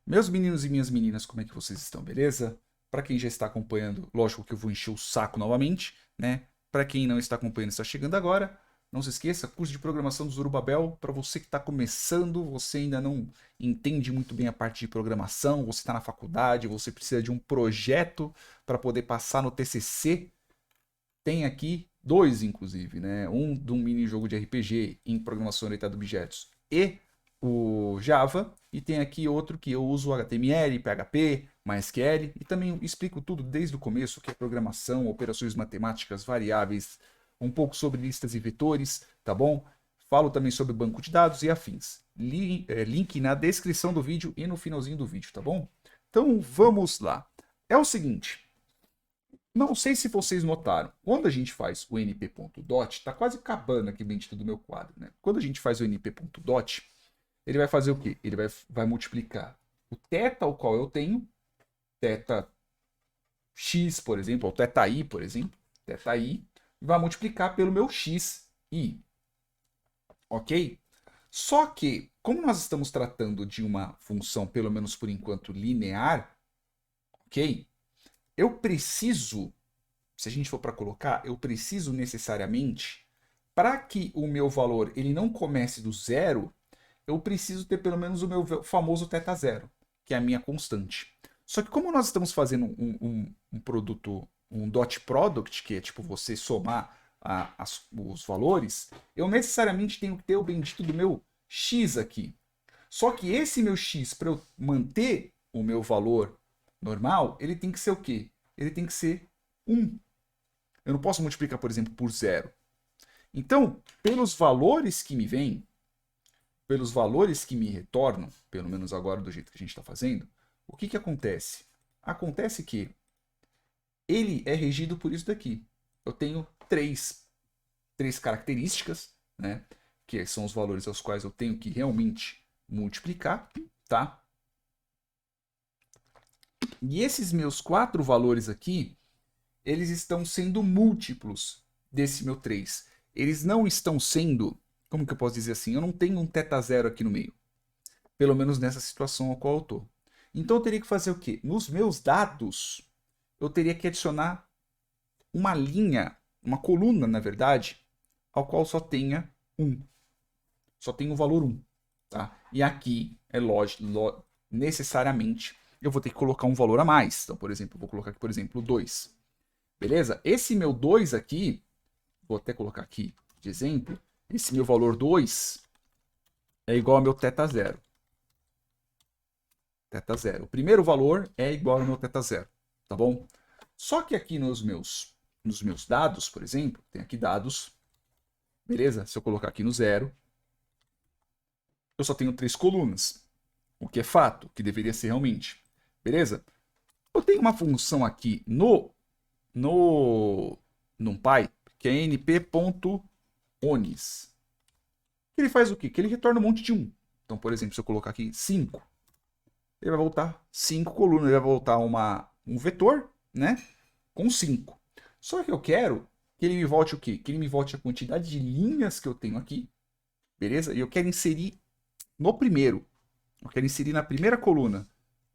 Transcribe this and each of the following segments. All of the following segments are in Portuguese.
Meus meninos e minhas meninas, como é que vocês estão, beleza? Para quem já está acompanhando, lógico que eu vou encher o saco novamente, né? Para quem não está acompanhando e está chegando agora, não se esqueça, curso de programação do Zorobabel, para você que está começando, você ainda não entende muito bem a parte de programação, você está na faculdade, você precisa de um projeto para poder passar no TCC, tem aqui dois, inclusive, né? Um de um mini jogo de RPG em programação orientada a objetos e o Java, e tem aqui outro que eu uso HTML, PHP, MySQL, e também explico tudo desde o começo, que é programação, operações matemáticas, variáveis, um pouco sobre listas e vetores, tá bom? Falo também sobre banco de dados e afins. Link na descrição do vídeo e no finalzinho do vídeo, tá bom? Então vamos lá. É o seguinte, não sei se vocês notaram, quando a gente faz o np.dot, tá quase acabando aqui dentro do meu quadro, né? Quando a gente faz o np.dot, ele vai fazer o quê? Ele vai multiplicar o θ ao qual eu tenho, θ x, por exemplo, ou θ i, por exemplo, θ i, e vai multiplicar pelo meu x i, ok? Só que, como nós estamos tratando de uma função, pelo menos por enquanto, linear, ok? Eu preciso, se a gente for para colocar, eu preciso necessariamente, para que o meu valor ele não comece do zero, eu preciso ter pelo menos o meu famoso θ zero, que é a minha constante. Só que como nós estamos fazendo um produto, um dot product, que é tipo você somar os valores, eu necessariamente tenho que ter o bendito do meu x aqui. Só que esse meu x, para eu manter o meu valor normal, ele tem que ser o quê? Ele tem que ser 1. Eu não posso multiplicar, por exemplo, por zero. Então, pelos valores que me vêm, pelos valores que me retornam, pelo menos agora do jeito que a gente está fazendo, o que acontece? Acontece que ele é regido por isso daqui. Eu tenho três características, né? Que são os valores aos quais eu tenho que realmente multiplicar, tá? E esses meus quatro valores aqui, eles estão sendo múltiplos desse meu 3. Eles não estão sendo, como que eu posso dizer assim? Eu não tenho um θ zero aqui no meio. Pelo menos nessa situação ao qual eu estou. Então eu teria que fazer o quê? Nos meus dados, eu teria que adicionar uma linha, uma coluna, na verdade, ao qual só tenha 1. Só tem o valor 1. Tá? E aqui é lógico, necessariamente, eu vou ter que colocar um valor a mais. Então, por exemplo, eu vou colocar aqui, por exemplo, 2. Beleza? Esse meu 2 aqui, vou até colocar aqui de exemplo, esse meu valor 2 é igual ao meu θ zero. Θ zero. O primeiro valor é igual ao meu θ zero, tá bom? Só que aqui nos meus dados, por exemplo, tem aqui dados, beleza? Se eu colocar aqui no zero, eu só tenho 3 colunas, o que é fato, que deveria ser realmente, beleza? Eu tenho uma função aqui no NumPy, que é np.onis. Ele faz o quê? Que ele retorna um monte de 1. Então, por exemplo, se eu colocar aqui 5, ele vai voltar 5 colunas, ele vai voltar um vetor, né? Com 5. Só que eu quero que ele me volte o quê? Que ele me volte a quantidade de linhas que eu tenho aqui, beleza? E eu quero inserir no primeiro. Eu quero inserir na primeira coluna.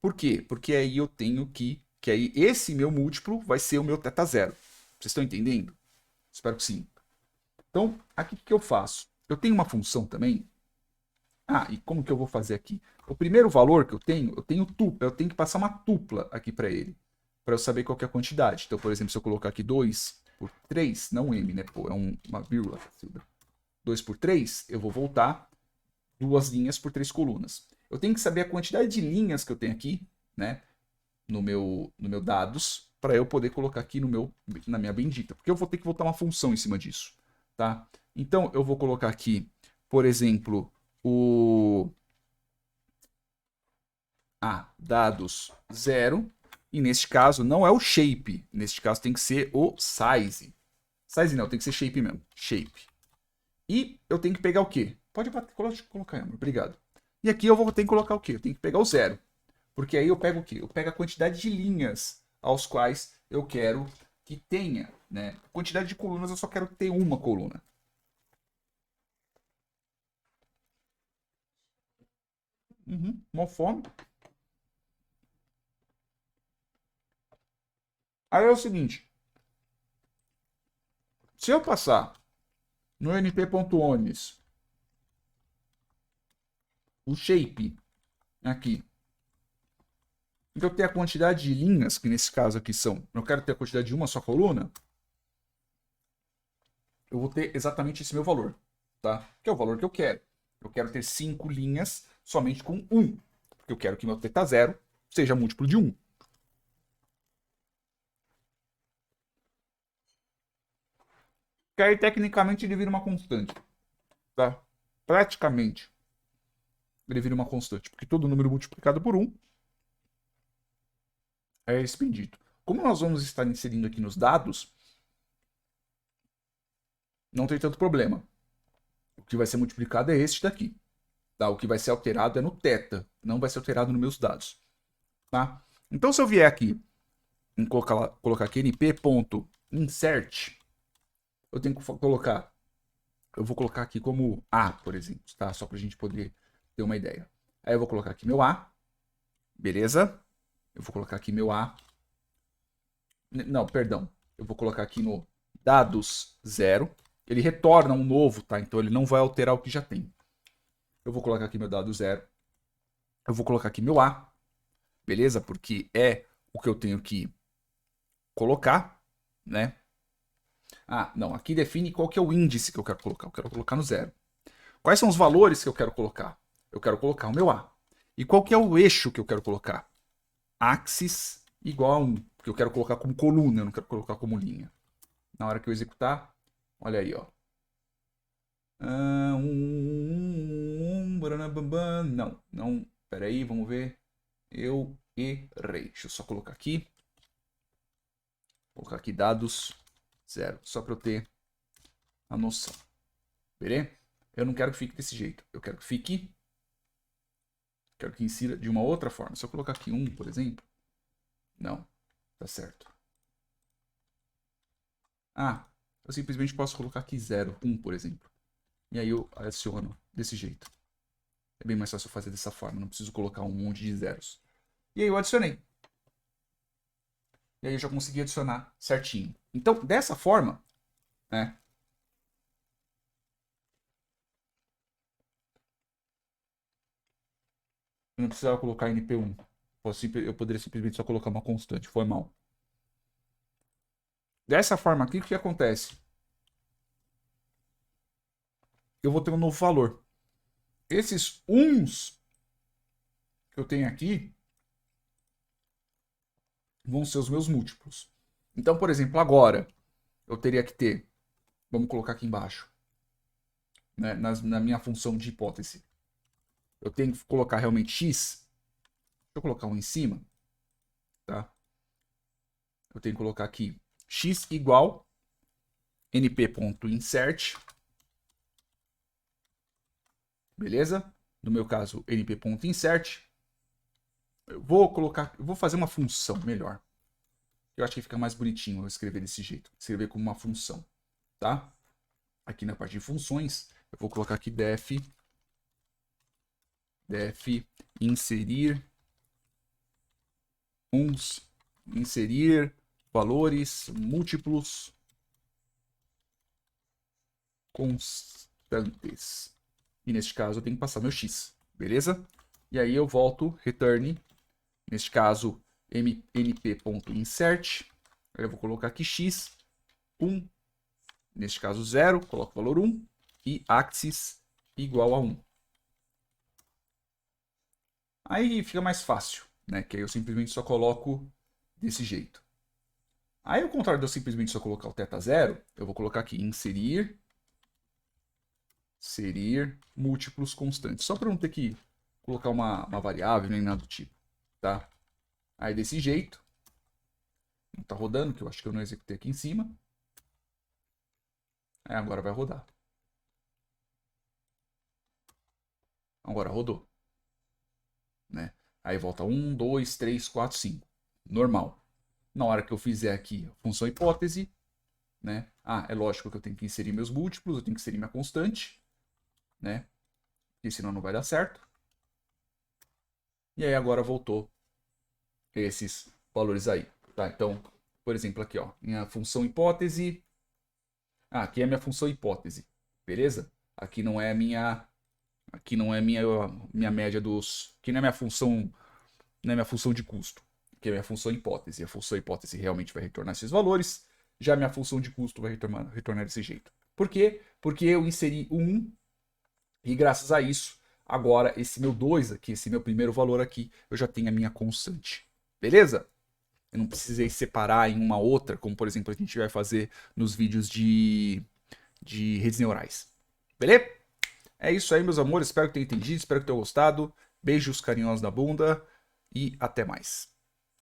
Por quê? Porque aí eu tenho que aí esse meu múltiplo vai ser o meu θ zero. Vocês estão entendendo? Espero que sim. Então, aqui o que eu faço? Eu tenho uma função também. Ah, e como que eu vou fazer aqui? O primeiro valor que eu tenho tupla, eu tenho que passar uma tupla aqui para ele, para eu saber qual que é a quantidade. Então, por exemplo, se eu colocar aqui 2 por 3, não m, né? Pô, é uma vírgula. 2 por 3, eu vou voltar 2 linhas por 3 colunas. Eu tenho que saber a quantidade de linhas que eu tenho aqui, né? No meu dados, para eu poder colocar aqui na minha bendita. Porque eu vou ter que voltar uma função em cima disso, tá? Então, eu vou colocar aqui, por exemplo, o dados 0. E neste caso não é o shape. Neste caso tem que ser o size. Size não, tem que ser shape mesmo. Shape. E eu tenho que pegar o quê? Pode bater, colocar, amor. Obrigado. E aqui eu vou ter que colocar o quê? Eu tenho que pegar o 0. Porque aí eu pego o quê? Eu pego a quantidade de linhas aos quais eu quero que tenha, né? Quantidade de colunas eu só quero ter uma coluna. Mó fome. Aí é o seguinte, se eu passar no np.ones o shape aqui, então eu tenho a quantidade de linhas, que nesse caso aqui são, eu quero ter a quantidade de uma só coluna, eu vou ter exatamente esse meu valor, tá? Que é o valor que eu quero. Eu quero ter 5 linhas somente com 1, porque eu quero que meu θ0 seja múltiplo de 1. Que aí, tecnicamente, ele vira uma constante, tá? Praticamente, ele vira uma constante, porque todo número multiplicado por 1 é esse bendito. Como nós vamos estar inserindo aqui nos dados, não tem tanto problema. O que vai ser multiplicado é este daqui. Tá? O que vai ser alterado é no θ, não vai ser alterado nos meus dados. Tá? Então, se eu vier aqui e colocar aqui np.insert, eu tenho que colocar, eu vou colocar aqui como A, por exemplo, tá? Só para a gente poder ter uma ideia. Aí eu vou colocar aqui meu A, beleza? Eu vou colocar aqui meu A. Não, perdão. Eu vou colocar aqui no dados 0. Ele retorna um novo, tá? Então ele não vai alterar o que já tem. Eu vou colocar aqui meu dado 0. Eu vou colocar aqui meu A, beleza? Porque é o que eu tenho que colocar, né? Ah, não. Aqui define qual que é o índice que eu quero colocar. Eu quero colocar no 0. Quais são os valores que eu quero colocar? Eu quero colocar o meu A. E qual que é o eixo que eu quero colocar? Axis igual a 1. Porque eu quero colocar como coluna, eu não quero colocar como linha. Na hora que eu executar, olha aí, ó. Não, não. Pera aí, vamos ver. Eu errei. Deixa eu só colocar aqui. Vou colocar aqui dados 0. Só para eu ter a noção. Beleza? Eu não quero que fique desse jeito. Eu quero que fique. Quero que insira de uma outra forma. Se eu colocar aqui 1, por exemplo. Não. Tá certo. Ah, eu simplesmente posso colocar aqui 0, 1, por exemplo. E aí eu adiciono desse jeito. É bem mais fácil fazer dessa forma. Não preciso colocar um monte de zeros. E aí eu adicionei. E aí eu já consegui adicionar certinho. Então, dessa forma, né? Eu não precisava colocar NP1. Eu poderia simplesmente só colocar uma constante. Foi mal. Dessa forma aqui, o que acontece? Eu vou ter um novo valor. Esses uns que eu tenho aqui vão ser os meus múltiplos. Então, por exemplo, agora eu teria que ter, vamos colocar aqui embaixo, né, na minha função de hipótese, eu tenho que colocar realmente x. Deixa eu colocar um em cima, tá? Eu tenho que colocar aqui x igual np.insert, beleza? No meu caso, np.insert. Eu vou fazer uma função melhor. Eu acho que fica mais bonitinho eu escrever desse jeito, escrever como uma função, tá? Aqui na parte de funções, eu vou colocar aqui def inserir inserir valores múltiplos constantes. E neste caso eu tenho que passar meu x, beleza? E aí eu volto return, neste caso np.insert, aí eu vou colocar aqui x 1, neste caso 0, coloco o valor 1 e axis igual a 1. Aí fica mais fácil, né? Que aí eu simplesmente só coloco desse jeito. Aí, ao contrário de eu simplesmente só colocar o θ0, eu vou colocar aqui inserir múltiplos constantes. Só para não ter que colocar uma variável nem nada do tipo, tá? Aí desse jeito, não tá rodando, que eu acho que eu não executei aqui em cima. Aí agora vai rodar. Agora rodou. Né? Aí volta 1, 2, 3, 4, 5. Normal. Na hora que eu fizer aqui a função hipótese, né? Ah, é lógico que eu tenho que inserir meus múltiplos, eu tenho que inserir minha constante, né? Porque senão não vai dar certo. E aí agora voltou esses valores aí, tá? Então, por exemplo, aqui, ó, minha função hipótese. Ah, aqui é a minha função hipótese, beleza? Aqui não é minha média dos, aqui não é minha função, não é minha função de custo, que é minha função hipótese. A função hipótese realmente vai retornar esses valores, já a minha função de custo vai retornar desse jeito. Por quê? Porque eu inseri o 1 e graças a isso, agora esse meu 2 aqui, esse meu primeiro valor aqui, eu já tenho a minha constante. Beleza? Eu não precisei separar em uma outra, como por exemplo a gente vai fazer nos vídeos de redes neurais. Beleza? É isso aí, meus amores. Espero que tenham entendido, espero que tenham gostado. Beijos carinhosos na bunda e até mais.